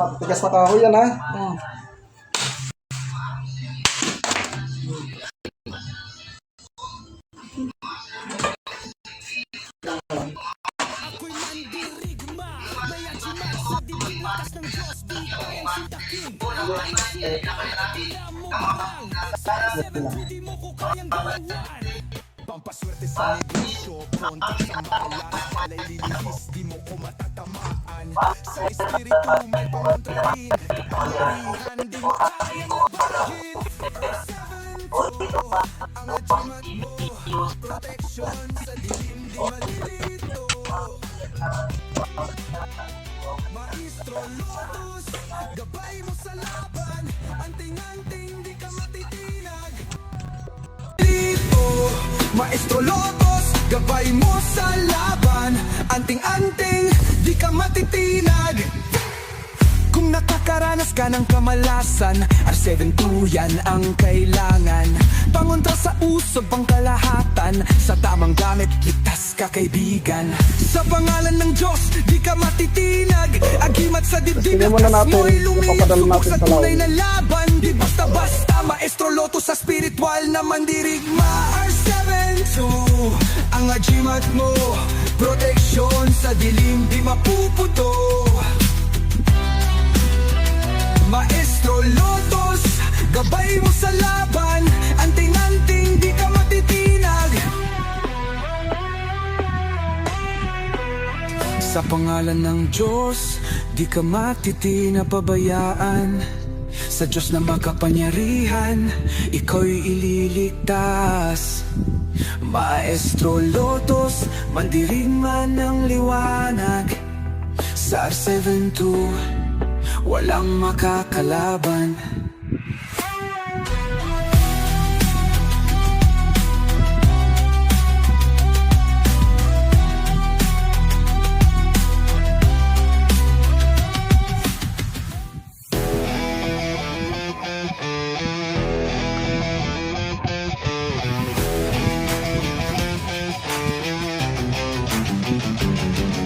Matigas na kahoy yan ha. Pampaswerte sa negosyo, konti sa makalas, palay lilihis, di mo ko matatamaan. Sa espiritu may pamuntrain, pangarihan, di mo kaya mabahagin. 7-2, ang achimat mo, protection sa dilim, di malilito. Maestro Lotus, gabay mo sa laban, anting-anting, di ka matitinag. Maestro Lotus, gabay mo sa laban, anting-anting, di ka matitinag. Kung nakakaranas ka ng kamalasan, R72 yan ang kailangan. Pangontra sa usog, pangkalahatan, sa tamang gamit, ligtas ka kaibigan. Sa pangalan ng Diyos, di ka matitinag. Agimat sa dibdib, lakas mo'y lumiyap. Subok sa tunay na laban, di basta-basta. Maestro Lotus sa spiritual na mandirigma. R72, ang agimat mo, proteksyon sa dilim, di mapuputo. Maestro Lotus, gabay mo sa laban, anting-anting, di ka matitinag. Sa pangalan ng Diyos, di ka matitinapabayaan. Sa Diyos na makapangyarihan, ikaw'y ililigtas. Maestro Lotus, mandirigma ng liwanag. Sa R72, walang makakalaban.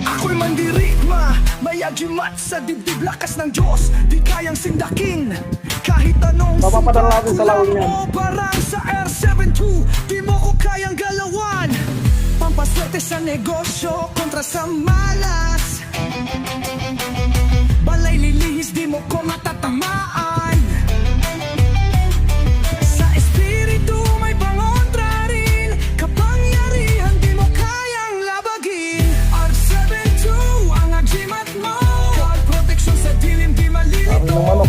Ako'y mandirigma, may agimat sa dibdib, lakas ng Diyos, di kayang sindakin. Kahit anong Papapadala natin sa lawang yan. o parang sa R72, di mo ko kayang galawan. Pampaswerte sa negosyo, kontra sa malas. Balay lilihis, di mo ko matatamaan. Sa espiritu may pangontra rin, kapangyarihan di mo kayang labagin. R72, ang agimat mo, God protection sa dilim, di malilito.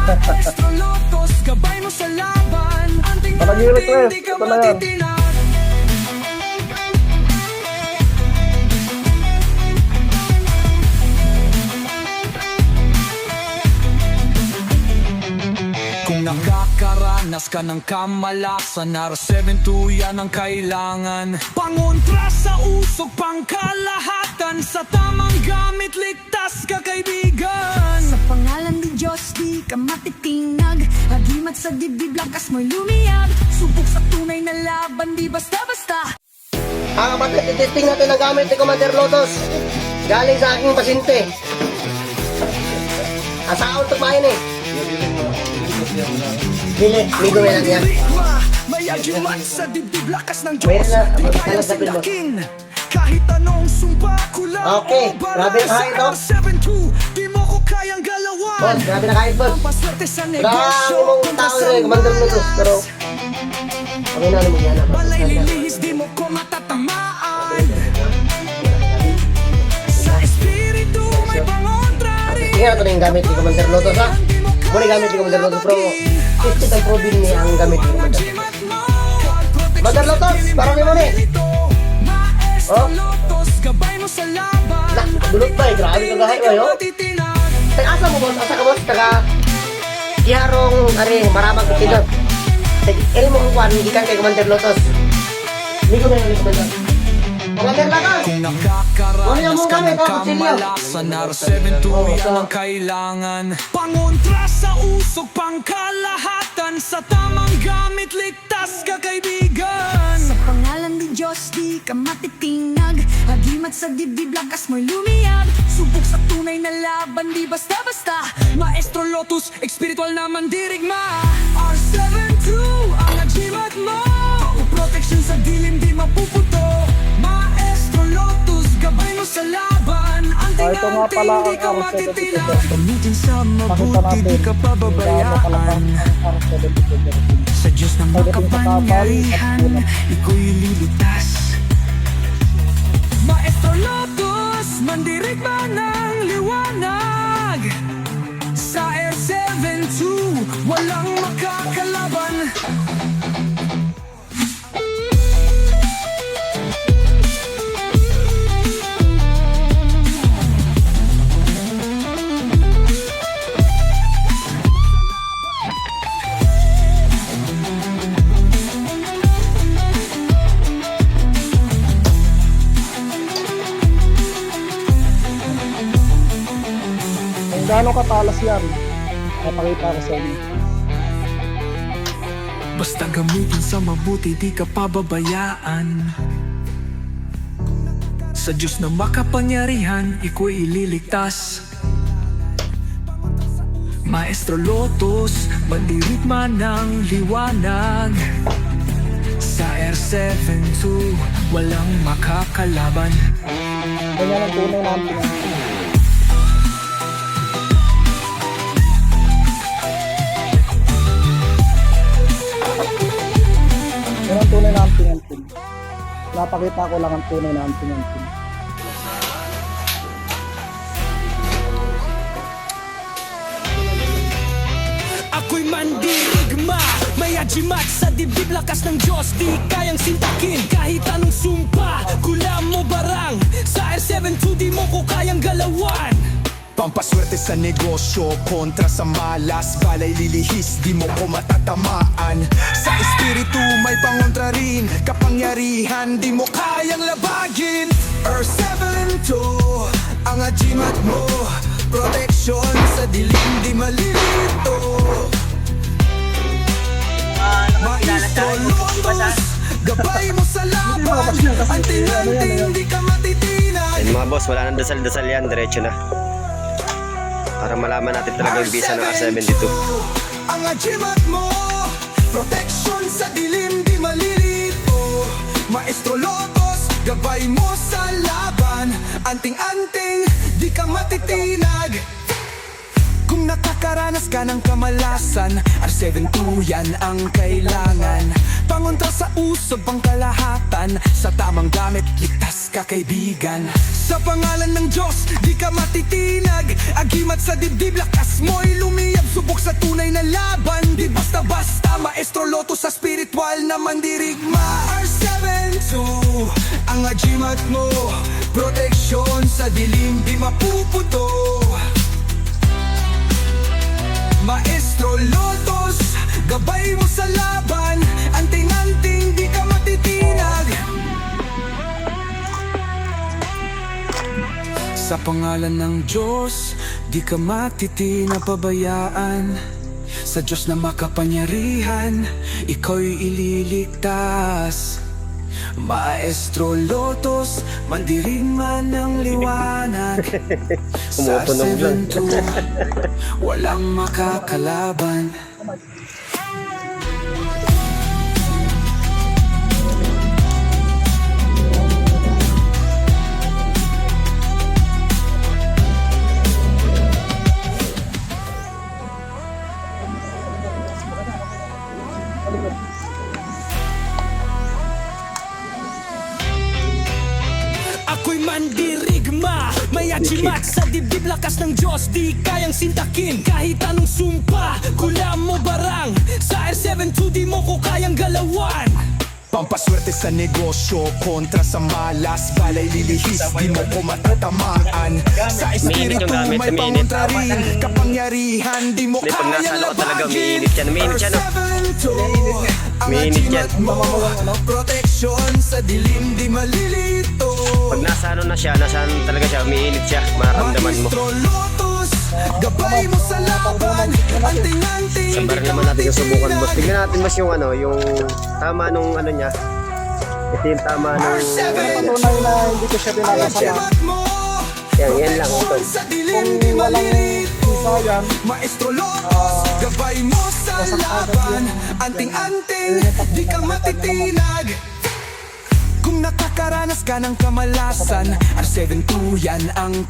Maestro Lotus, gabay mo sa laban, anting-anting, di ka matitinag. Kung nakakaranas ka ng kamalasan, R72 yan ang kailangan. Pangontra sa usog, pangkalahatan, sa tamang gamit, ligtas ka kaibigan. Sa pangalan ng Diyos, di ka matitinag. Agimat sa dibdib, lakas mo'y lumiyag. Subok sa tunay na laban, di basta-basta. Kapatid, itesting natin ang gamit ni Commander Lotus. Galing sa aking pasyente. Asaon ito bayan eh. Ligo mo lang yan. May agimat sa dibdib, lakas ng Pwede Diyos, na, di kayang talasapin mo. sindakin. Kahit anong sumpa, kulang Okay, o bara, grabe ang kahit, sa oh. R72, di mo ko kayang galawan. Boss, grabe na kahit boss. Pampaswerte sa Grabe negosyo, mong kontra tao sa eh, Commander Lotus. Pero, malas. kami na mo yan. Balay lilihis, di mo ko matatamaan. Sa espiritu may pangontra rin. Tingnan natin yung gamit ni Commander Lotus ha. Muna gamit ni Commander Lotus pero tested ang probin niya ang gamit ni Commander Lotus. Commander Lotus, parang mo ni. Oh. Nak, dulot ba eh, grabe ka gahay ba yo? Asa mo boss, asa ka boss? Taga Iharong, maramag itinod. Ilmo kong kwan, ikan kay Commander Lotus. Ligo na yung Commander. Commander Lotus! Kung nakakaranas ka ng kamalasan, R72 yan ang kailangan. Pangontra sa usog, pangkalahatan, sa tamang gamit, ligtas ka kaibigan. Sa pangalan ng Diyos, di ka matitinag. Agimat sa dibdib, lakas mo'y lumiyag. Subok sa tunay na laban, di basta-basta. Maestro Lotus, espiritual na mandirigma. R72, ang achievement mo. Protection sa dilim, di mapuputo. Maestro Lotus, gabay mo sa laban. ito nga pala Anting-anting, di ka ang matitila. R72. Gamitin sa Pakita mabuti, natin. di ka pababayaan. Sa Diyos na makapangyarihan, iko'y liligtas. Maestro Lotus, mandirigma ng liwanag. Sa R72, walang makakalaban. Kung gaano katalas yan, napakita ko sa inyo. Basta gamitin sa mabuti, di ka pababayaan. Sa Diyos na makapangyarihan, iko'y ililigtas. Maestro Lotus, mandirigma ng liwanag. Sa R72, walang makakalaban. Ganyan ang tunay natin. Yan ang tunay na amping-amping. Napakita ko lang ang tunay na amping-amping. Ako'y mandirigma, may ajimat sa dibdib, lakas ng Diyos, di kayang sintakin. Kahit anong sumpa, kulam mo barang. Sa R72 di mo ko kayang galawan. Pampaswerte sa negosyo, kontra sa malas. Balay lilihis, di mo ko matatamaan. Sa espiritu may pangontra rin. Kapangyarihan, di mo kayang labagin. R72, ang ajimat mo. Protection sa dilim, di malilito. Maestro Lotus, gabay mo sa laban. Anting-anting, di ka matitinag. Ayun mga boss, wala nang dasal-dasal yan, diretso na. Para malaman natin talaga yung bisa ng R72. Ang achievement mo, protection sa dilim, di malilito. Maestro Lotus, gabay mo sa laban. Anting-anting, di ka matitinag. Kung nakakaranas ka ng kamalasan, R72 yan ang kailangan. Pangontra sa usog, pangkalahatan. Sa tamang gamit, ligtas ka kaibigan. Sa pangalan ng Diyos, di ka matitinag. Agimat sa dibdib, lakas mo'y lumiyab. Subok sa tunay na laban, di basta-basta. Maestro Lotus sa spiritual na mandirigma. R72, ang agimat mo. Proteksyon sa dilim, di mapuputo. Maestro Lotus, gabay mo sa laban. Anting-anting, di ka matitinag. Sa pangalan ng Diyos, di ka matitinapabayaan. Sa Diyos na makapangyarihan, ikaw'y ililigtas. Maestro Lotus, mandirigma ng liwanag. Sa Umutunog lang. R72, walang makakalaban. Ako'y mandirigma, may ajimat sa dibdib, lakas ng Diyos, di kayang sintakin. Kahit anong sumpa, kulam mo barang. Sa R72 di mo ko kayang galawan. Pampaswerte sa negosyo, kontra sa malas. Balay lilihis, di mo ko matatamaan. Sa espiritu gamit, may umiinit. pangontra rin. Kapangyarihan, di mo Hindi, pag nasa kayang loob talaga, labagin. umiinit yan, umiinit yan, no? R72, ang Umiinit yan. ajimat mo. Proteksyon sa dilim, di malilito. Pag nasa ano na siya, nasa ano talaga siya, umiinit siya, mararamdaman mo. Maestro Lotus, gabay mo sa laban. Anting-anting, Sa bar naman natin yung subukan, boss. Tingnan natin mas yung ano, yung tama nung ano niya. Ito yung tama nung... Patunay na hindi ko siya binalasalan. Achievement mo, Yan lang ito. Sa dilim di maliit. Isa yan. Maestro Lotos, gabay mo sa laban. Anting-anting, di ka matitinag. Kung nakakaranas ka ng kamalasan, R72 yan ang